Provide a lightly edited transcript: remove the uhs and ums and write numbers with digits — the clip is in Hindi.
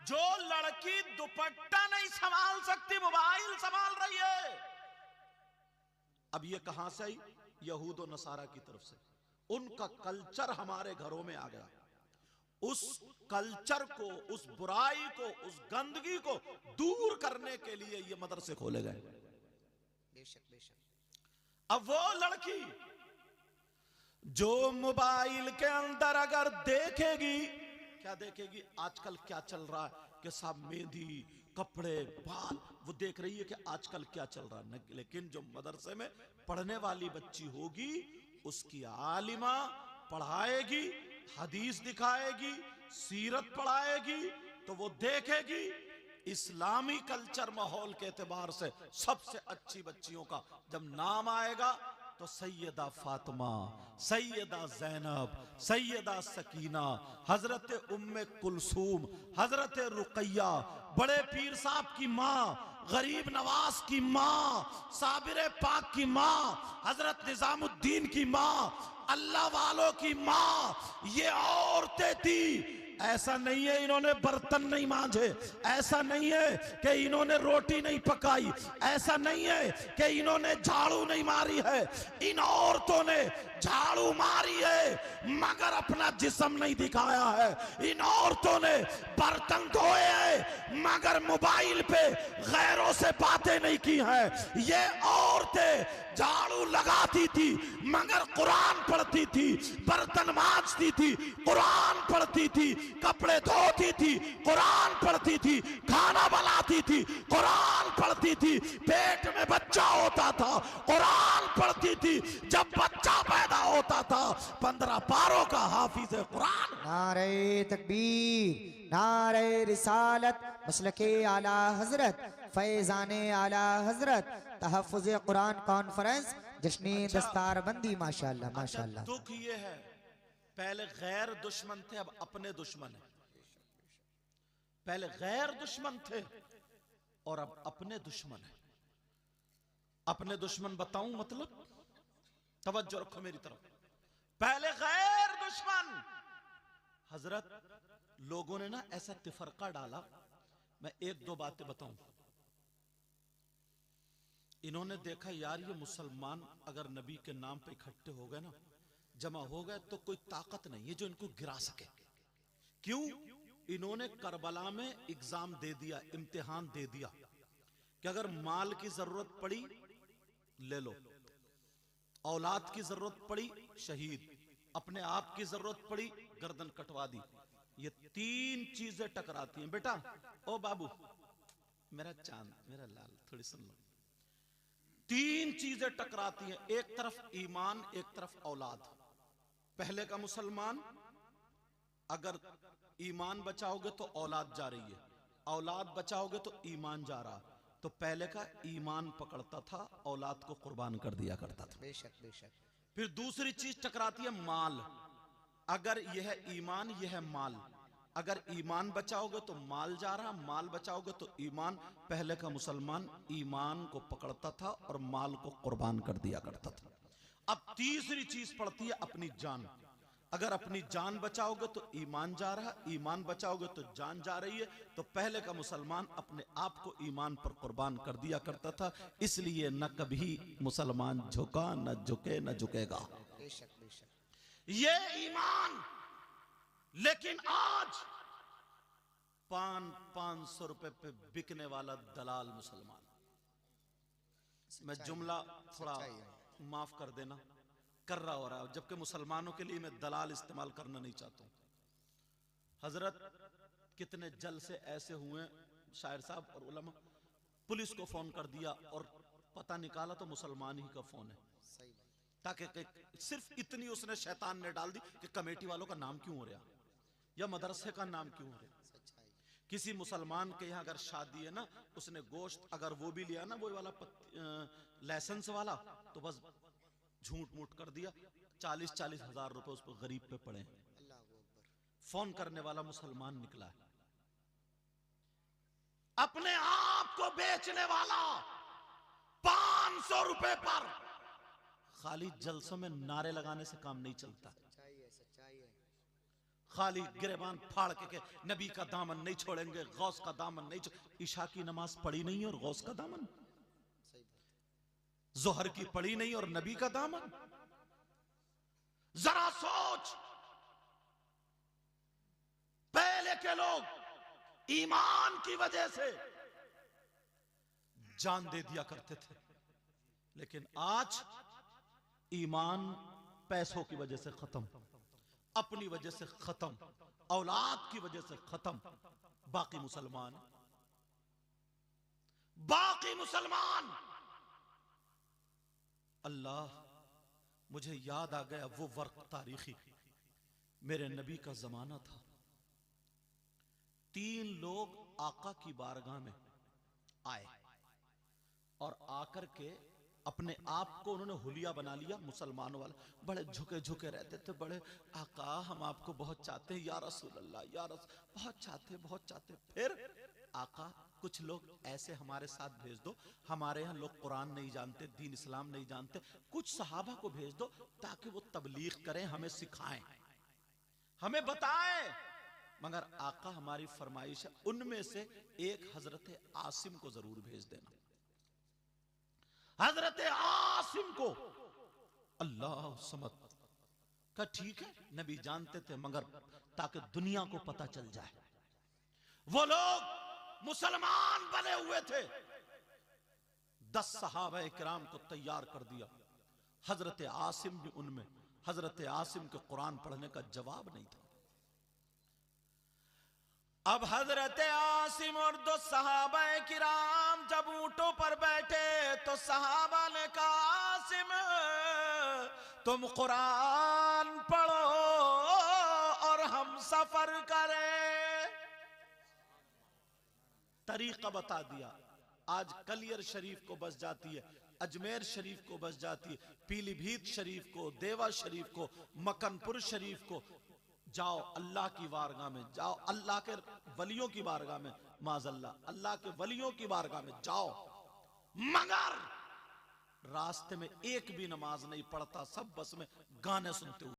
जो लड़की दुपट्टा नहीं संभाल सकती मोबाइल संभाल रही है। अब ये कहां से आई? यहूद और नसारा की तरफ से। उनका कल्चर हमारे घरों में आ गया। उस कल्चर को, उस बुराई को, उस गंदगी को दूर करने के लिए ये मदरसे खोले गए। बेशक बेशक। अब वो लड़की जो मोबाइल के अंदर अगर देखेगी, क्या देखेगी? आजकल क्या चल रहा है कि साहब मेहंदी, कपड़े, बाल, वो देख रही है कि आजकल क्या चल रहा है। लेकिन जो मदरसे में पढ़ने वाली बच्ची होगी, उसकी आलिमा पढ़ाएगी, हदीस दिखाएगी, सीरत पढ़ाएगी, तो वो देखेगी इस्लामी कल्चर माहौल के एतबार से सबसे अच्छी बच्चियों का जब नाम आएगा तो सैयदा फातिमा, सैयदा जैनब, सैयदा सकीना, हजरत उम्मे कुलसूम, हजरत रुकैया, बड़े पीर साहब की माँ, गरीब नवाज की माँ, साबिर पाक की माँ, हजरत निजामुद्दीन की माँ, अल्लाह वालों की माँ, ये औरतें थी। ऐसा नहीं है इन्होंने बर्तन नहीं मांजे, ऐसा नहीं है कि इन्होंने रोटी नहीं पकाई, ऐसा नहीं है कि इन्होंने झाड़ू नहीं मारी है। इन औरतों ने झाड़ू मारी है मगर अपना जिस्म नहीं दिखाया है। इन औरतों ने बर्तन धोए हैं मगर मोबाइल पे गैरों से बातें नहीं की हैं। ये औरतें झाड़ू लगाती थी मगर कुरान पढ़ती थी, बर्तन मांजती थी, कुरान पढ़ती थी, कपड़े धोती थी, कुरान पढ़ती थी, खाना बनाती थी, कुरान पढ़ती थी, पेट में बच्चा होता था, कुरान पढ़ती थी, जब बच्चा पैदा होता था 15 पारों का हाफिज कुरान। नारे तकबीर, नारे रिसालत, मसलके आला हजरत, फैजाने आला हजरत, तहफ़्फ़ुज़ कुरान कॉन्फ्रेंस, जश्न दस्तारबंदी। माशाअल्लाह माशाअल्लाह। दुख ये है, पहले गैर दुश्मन थे, अब अपने दुश्मन है। पहले गैर दुश्मन थे और अब अपने दुश्मन है। अपने दुश्मन बताऊं मतलब? तवज्जो रखो मेरी तरफ। पहले गैर दुश्मन। हजरत लोगों ने ना ऐसा तिफरका डाला, मैं एक दो बातें बताऊं। इन्होंने देखा यार ये मुसलमान अगर नबी के नाम पे इकट्ठे हो गए ना, जमा हो गए, तो कोई ताकत नहीं है जो इनको गिरा सके। क्यों? इन्होंने करबला में एग्जाम दे दिया, इम्तिहान दे दिया कि अगर माल की जरूरत पड़ी ले लो, औलाद की जरूरत पड़ी शहीद, अपने आप की जरूरत पड़ी गर्दन कटवा दी। ये तीन चीजें टकराती हैं। बेटा ओ बाबू, मेरा चांद, मेरा लाल, थोड़ी सुन लो। तीन चीजें टकराती हैं, एक तरफ ईमान, एक तरफ औलाद। पहले का मुसलमान अगर ईमान बचाओगे तो औलाद जा रही है, औलाद बचाओगे तो ईमान जा रहा। तो पहले का ईमान पकड़ता था, औलाद को कुर्बान कर दिया करता था। बेशक बेशक। फिर दूसरी चीज टकराती है माल। अगर यह है ईमान, यह है माल। अगर ईमान बचाओगे तो माल जा रहा, माल बचाओगे तो ईमान। पहले का मुसलमान ईमान को पकड़ता था और माल को कुर्बान कर दिया करता था। अब तीसरी चीज पड़ती है अपनी जान। अगर अपनी जान बचाओगे तो ईमान जा रहा, ईमान बचाओगे तो जान जा रही है। तो पहले का मुसलमान अपने आप को ईमान पर कुर्बान कर दिया करता था, इसलिए न कभी मुसलमान झुका, न झुके, न झुकेगा। बेशक बेशक। ये ईमान। लेकिन आज 500 रुपए पे बिकने वाला दलाल मुसलमान। मैं जुमला थोड़ा माफ कर देना, कर रहा हो रहा है, जबकि मुसलमानों के लिए मैं दलाल इस्तेमाल करना नहीं चाहता हूं। हजरत कितने जल से ऐसे हुए शायर साहब और उलमा, पुलिस को फोन कर दिया और पता निकाला तो मुसलमान ही का फोन है। ताकि सिर्फ इतनी उसने शैतान ने डाल दी कि कमेटी वालों का नाम क्यों हो रहा या मदरसे का नाम क्यों हो रहा। किसी मुसलमान के यहाँ अगर शादी है ना, उसने गोश्त अगर वो भी लिया ना, वो वाला लाइसेंस वाला, तो बस झूठ मूठ कर दिया, 40-40 हजार रुपए उस पर गरीब पे पड़े हैं। फोन करने वाला मुसलमान निकला है। अपने आप को बेचने वाला 500 रुपए पर। खाली जलसों में नारे लगाने से काम नहीं चलता। सच्चाई है, सच्चाई है। खाली गिरेबान फाड़ के नबी का दामन नहीं छोड़ेंगे, गौस का दामन नहीं ईशा की नमाज पढ़ी नहीं और गौस का दामन, जोहर की पढ़ी नहीं और नबी का दामन। जरा सोच, पहले के लोग ईमान की वजह से जान दे दिया करते थे, लेकिन आज ईमान पैसों की वजह से खत्म, अपनी वजह से खत्म, औलाद की वजह से खत्म। बाकी मुसलमान अल्लाह, मुझे याद आ गया वो वक्त तारीखी, मेरे नबी का जमाना था। 3 लोग आका की बारगाह में आए और आकर के अपने आप को उन्होंने हुलिया बना लिया मुसलमानों वाला, बड़े झुके झुके रहते थे, बड़े आका हम आपको बहुत चाहते हैं या रसूल अल्लाह, या बहुत चाहते। फिर आका कुछ लोग ऐसे हमारे साथ भेज दो, हमारे यहाँ लोग कुरान नहीं जानते, दीन इस्लाम नहीं जानते, कुछ सहाबा को भेज दो ताकि वो तबलीग करें, हमें सिखाएं, हमें बताएं। मगर आका हमारी फरमाइश है उनमें से एक हजरत आसिम को जरूर भेज देना। हजरत आसिम को अल्लाह समद का ठीक है, नबी जानते थे, मगर ताकि दुनिया को पता चल जाए, वो लोग मुसलमान बने हुए थे। 10 सहाबा किराम को तैयार कर दिया, हजरत आसिम भी उनमें। हजरत आसिम के कुरान पढ़ने का जवाब नहीं था। अब हजरत आसिम और 2 सहाबा किराम जब ऊंटों पर बैठे तो सहाबा ने कहा, आसिम तुम कुरान पढ़ो और हम सफर करें। तरीका बता दिया। आज कलियर शरीफ को बस जाती है, अजमेर शरीफ को बस जाती है, पीलीभीत शरीफ को, देवा शरीफ को, मकनपुर शरीफ को। जाओ अल्लाह की बारगाह में, जाओ अल्लाह के वलियों की बारगाह में, माज़अल्लाह अल्लाह के वलियों की बारगाह में जाओ, मगर रास्ते में एक भी नमाज नहीं पढ़ता, सब बस में गाने सुनते हुए